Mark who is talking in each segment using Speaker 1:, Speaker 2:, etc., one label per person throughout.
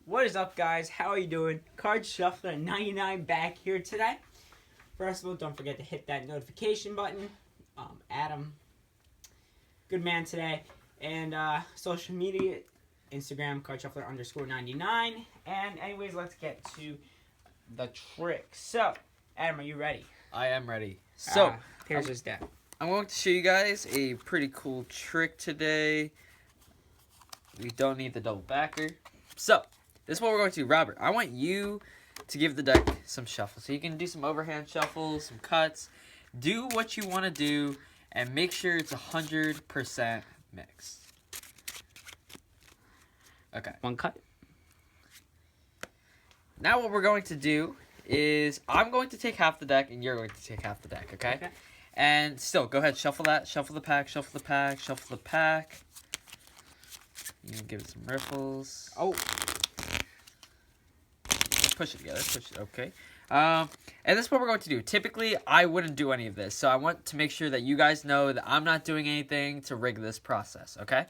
Speaker 1: What is up, guys? How are you doing? Card Shuffler 99 back here today. First of all, don't forget to hit that notification button. Adam, good man today. And social media, Instagram, cardshuffler_99. And anyways, let's get to the trick. So, Adam, are you ready?
Speaker 2: I am ready. So,
Speaker 1: here's his deck.
Speaker 2: I'm going to show you guys a pretty cool trick today. We don't need the double backer. So, this is what we're going to do. Robert, I want you to give the deck some shuffles. So you can do some overhand shuffles, some cuts. Do what you want to do and make sure it's 100% mixed. Okay.
Speaker 1: One cut.
Speaker 2: Now what we're going to do is I'm going to take half the deck and you're going to take half the deck, okay? And still, go ahead, shuffle that, shuffle the pack, shuffle the pack, shuffle the pack. You can give it some ripples.
Speaker 1: Oh.
Speaker 2: Push it together, push it, okay. And this is what we're going to do. Typically, I wouldn't do any of this, so I want to make sure that you guys know that I'm not doing anything to rig this process, okay?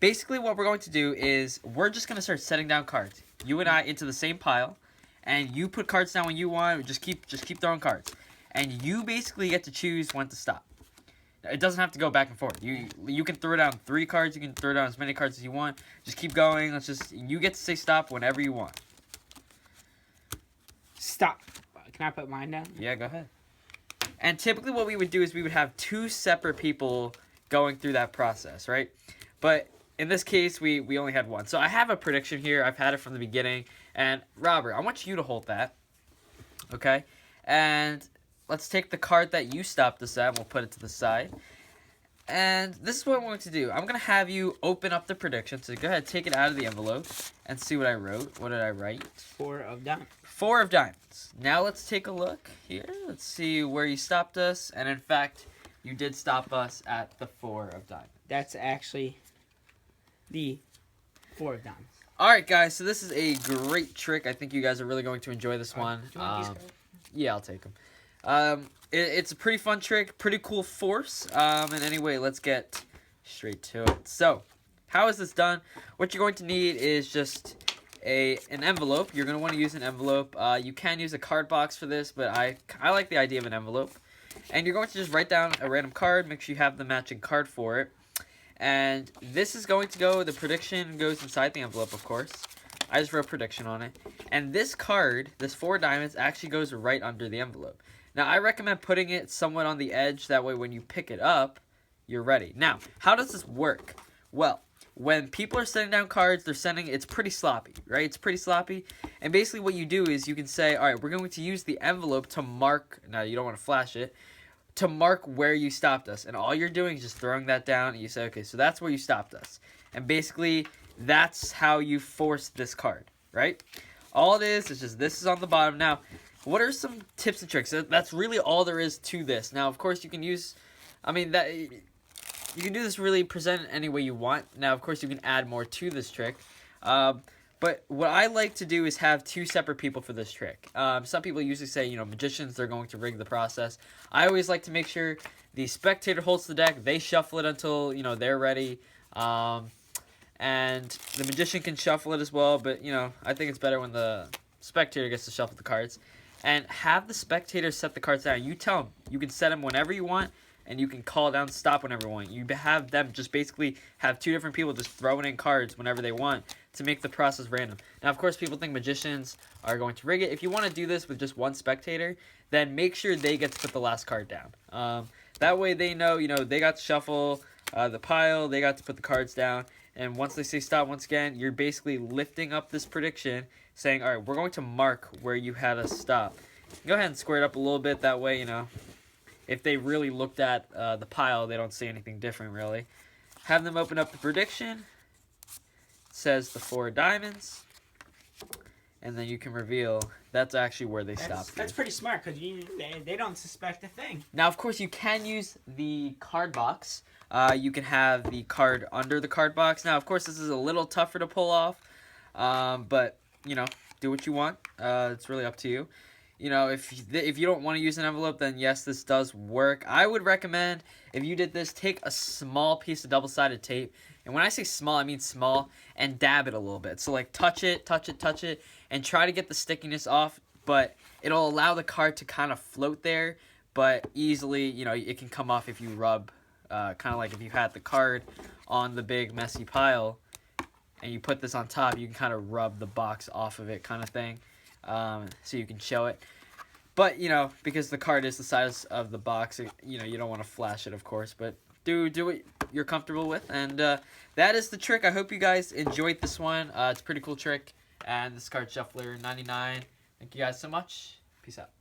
Speaker 2: Basically, what we're going to do is we're just going to start setting down cards. You and I into the same pile, and you put cards down when you want. Just keep throwing cards, and you basically get to choose when to stop. It doesn't have to go back and forth. You can throw down 3 cards. You can throw down as many cards as you want. Just keep going. You get to say stop whenever you want.
Speaker 1: Stop. Can I put mine down?
Speaker 2: Yeah, go ahead. And typically what we would do is we would have 2 separate people going through that process, right? But in this case, we only had 1. So I have a prediction here. I've had it from the beginning. And Robert, I want you to hold that. Okay? And let's take the card that you stopped us at. We'll put it to the side. And this is what I'm going to do. I'm going to have you open up the prediction. So go ahead, take it out of the envelope and see what I wrote. What did I write?
Speaker 1: 4 of diamonds.
Speaker 2: 4 of diamonds. Now let's take a look here. Let's see where you stopped us. And in fact, you did stop us at the 4 of diamonds.
Speaker 1: That's actually the 4 of diamonds.
Speaker 2: All right, guys. So this is a great trick. I think you guys are really going to enjoy this one.
Speaker 1: Do you want these cards?
Speaker 2: Yeah, I'll take them. It's a pretty fun trick, pretty cool force. And anyway, let's get straight to it. So, how is this done? What you're going to need is just an envelope. You're going to want to use an envelope. You can use a card box for this, but I like the idea of an envelope. And you're going to just write down a random card. Make sure you have the matching card for it. And this is going to go, the prediction goes inside the envelope, of course. I just wrote prediction on it. And this card, this 4 diamonds, actually goes right under the envelope. Now, I recommend putting it somewhat on the edge. That way, when you pick it up, you're ready. Now, how does this work? Well, when people are setting down cards, it's pretty sloppy, right? It's pretty sloppy. And basically what you do is you can say, all right, we're going to use the envelope to mark, now you don't want to flash it, to mark where you stopped us. And all you're doing is just throwing that down and you say, okay, so that's where you stopped us. And basically, that's how you force this card, right? All it is just this is on the bottom. Now, what are some tips and tricks? That's really all there is to this. Now, of course, you can use, you can do this really, present it any way you want. Now, of course, you can add more to this trick. But what I like to do is have 2 separate people for this trick. Some people usually say, magicians, they're going to rig the process. I always like to make sure the spectator holds the deck. They shuffle it until, they're ready. And the magician can shuffle it as well. But, I think it's better when the spectator gets to shuffle the cards. And have the spectator set the cards down. You tell them. You can set them whenever you want. And you can call down stop whenever you want. You have them just basically have 2 different people just throwing in cards whenever they want to make the process random. Now, of course, people think magicians are going to rig it. If you want to do this with just 1 spectator, then make sure they get to put the last card down. That way they know, they got to shuffle the pile. They got to put the cards down. And once they say stop once again, you're basically lifting up this prediction, saying, all right, we're going to mark where you had us stop. Go ahead and square it up a little bit. That way, if they really looked at the pile, they don't see anything different, really. Have them open up the prediction. It says the 4 diamonds. And then you can reveal that's actually where they stopped.
Speaker 1: That's pretty smart because they don't suspect a thing.
Speaker 2: Now, of course, you can use the card box. You can have the card under the card box. Now, of course, this is a little tougher to pull off. But, do what you want. It's really up to you. you know, if you don't want to use an envelope, then yes, this does work. I would recommend, if you did this, take a small piece of double-sided tape. And when I say small, I mean small, and dab it a little bit. So like touch it, and try to get the stickiness off, but it'll allow the card to kind of float there, but easily, you know, it can come off if you rub, kind of like if you had the card on the big messy pile, and you put this on top, you can kind of rub the box off of it, kind of thing, so you can show it. But, you know, because the card is the size of the box, you know, you don't want to flash it, of course, but do what you're comfortable with. And that is the trick. I hope you guys enjoyed this one. It's a pretty cool trick. And this Card Shuffler 99. Thank you guys so much. Peace out.